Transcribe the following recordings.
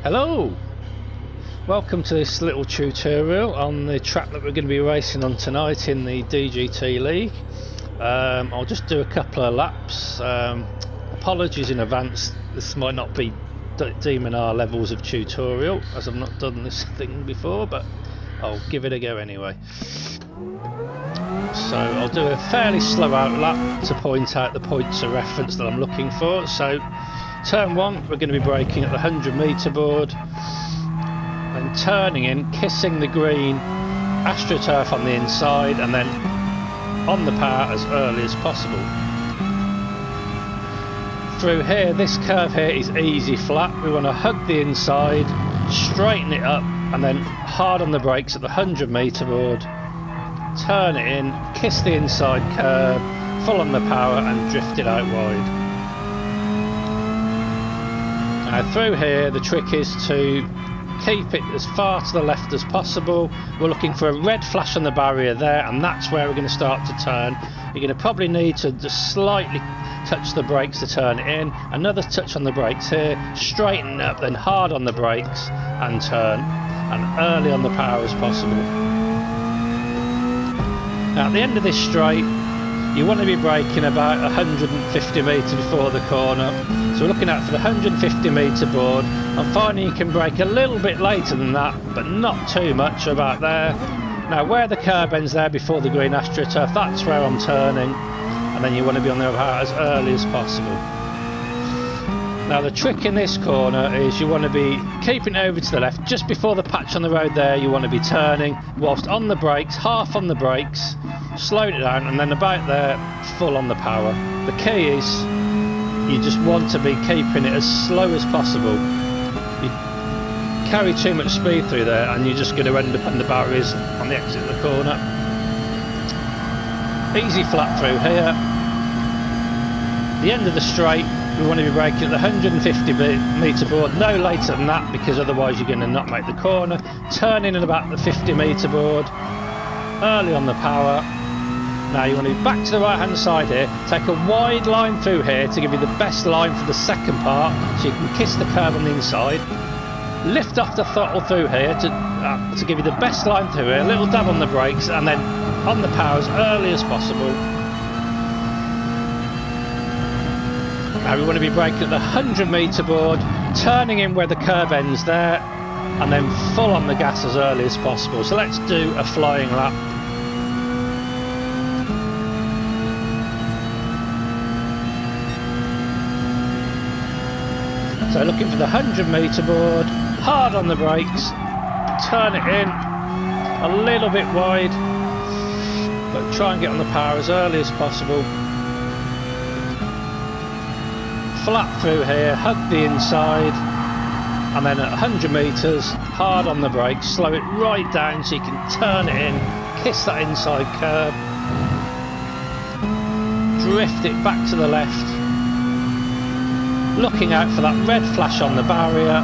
Hello! Welcome to this little tutorial on the track that we're going to be racing on tonight in the DGT League. I'll just do a couple of laps. Apologies in advance, this might not be deeming our levels of tutorial as I've not done this thing before, but I'll give it a go anyway. So I'll do a fairly slow out lap to point out the points of reference that I'm looking for. So turn 1, we're going to be braking at the 100 metre board and turning in, kissing the green AstroTurf on the inside and then on the power as early as possible. Through here, this curve here is easy flat. We want to hug the inside, straighten it up and then hard on the brakes at the 100 metre board, turn it in, kiss the inside curve, full on the power and drift it out wide. Now through here, the trick is to keep it as far to the left as possible. We're looking for a red flash on the barrier there, and that's where we're going to start to turn. You're going to probably need to just slightly touch the brakes to turn it in, another touch on the brakes here, straighten up, then hard on the brakes and turn, and early on the power as possible. Now at the end of this straight, you want to be braking about 150 metres before the corner. So we're looking at for the 150 metre board. I'm finding you can brake a little bit later than that, but not too much, about there. Now where the curb ends there before the green AstroTurf, that's where I'm turning. And then you want to be on the power as early as possible. Now the trick in this corner is you want to be keeping over to the left. Just before the patch on the road there, you want to be turning whilst on the brakes, half on the brakes, slowed it down, and then about there, full on the power. The key is you just want to be keeping it as slow as possible. You carry too much speed through there and you're just going to end up on the barriers on the exit of the corner. Easy flat through here. The end of the straight, we want to be braking at the 150 metre board, no later than that, because otherwise you're going to not make the corner. Turn in at about the 50 metre board, early on the power. Now you want to be back to the right hand side here, take a wide line through here to give you the best line for the second part, so you can kiss the curb on the inside. Lift off the throttle through here to give you the best line through here, a little dab on the brakes and then on the power as early as possible. Now we want to be braking at the 100 metre board, turning in where the curb ends there and then full on the gas as early as possible. So let's do a flying lap. So looking for the 100 metre board, hard on the brakes, turn it in, a little bit wide, but try and get on the power as early as possible. Flat through here, hug the inside, and then at 100 metres, hard on the brakes, slow it right down so you can turn it in, kiss that inside curb, drift it back to the left. Looking out for that red flash on the barrier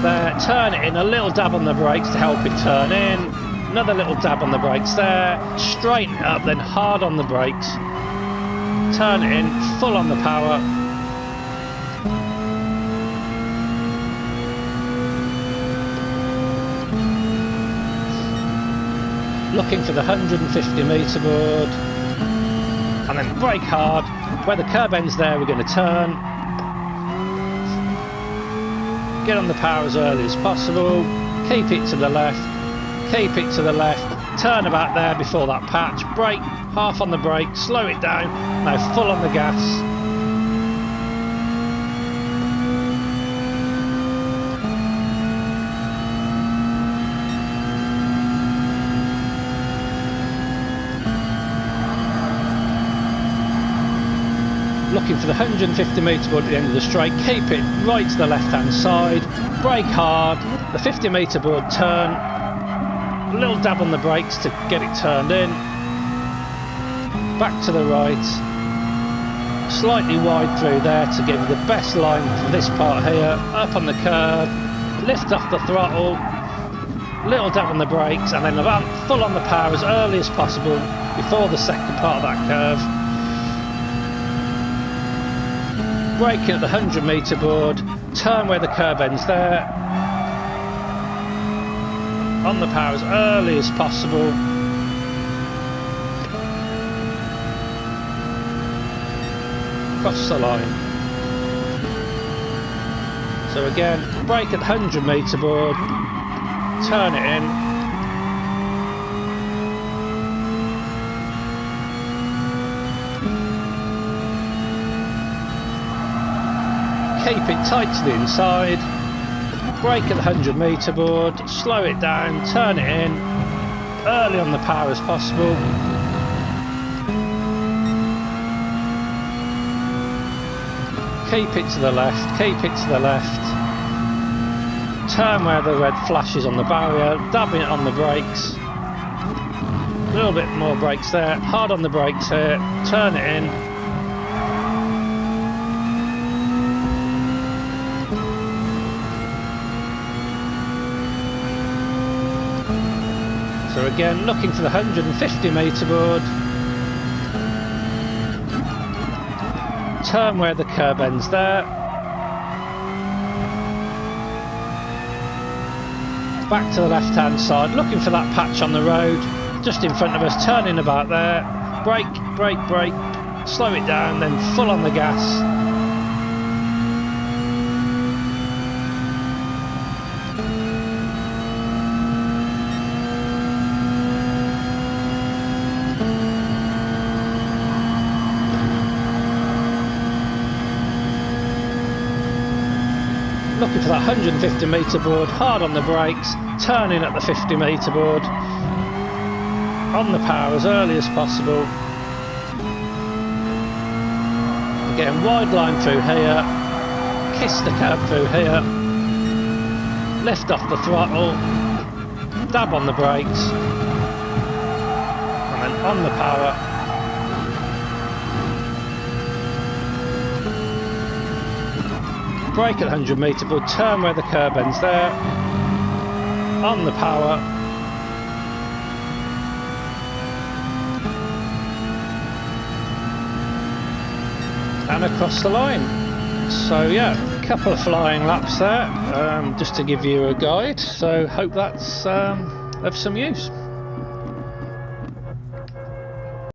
there, turn it in, a little dab on the brakes to help it turn in, another little dab on the brakes there, straighten it up, then hard on the brakes, turn it in, full on the power, looking for the 150 metre board and then brake hard. Where the curb ends there, we're going to turn, get on the power as early as possible, keep it to the left, keep it to the left, turn about there before that patch, brake, half on the brake, slow it down, now full on the gas. Looking for the 150 metre board at the end of the straight, keep it right to the left hand side, brake hard, the 50 metre board turn, a little dab on the brakes to get it turned in, back to the right, slightly wide through there to give you the best line for this part here, up on the curb, lift off the throttle, little dab on the brakes and then about full on the power as early as possible before the second part of that curve. braking at the 100-metre board, turn where the curb ends there, on the power as early as possible, cross the line. So again, brake at the 100-metre board, turn it in, keep it tight to the inside, brake at the 100-metre board, slow it down, turn it in, early on the power as possible. Keep it to the left, keep it to the left. Turn where the red flashes on the barrier, dabbing it on the brakes. A little bit more brakes there, hard on the brakes here, turn it in. So again, looking for the 150-metre board. Turn where the curb ends there. Back to the left hand side, looking for that patch on the road just in front of us, turning about there, brake, brake, brake, slow it down, then full on the gas. Looking for that 150-metre board, hard on the brakes, turning at the 50-metre board, on the power as early as possible. Again, wide line through here, kiss the curb through here, lift off the throttle, dab on the brakes, and then on the power. Brake at 100-metre board, turn where the curb ends there, on the power, and across the line. So yeah, a couple of flying laps there, just to give you a guide, so hope that's of some use.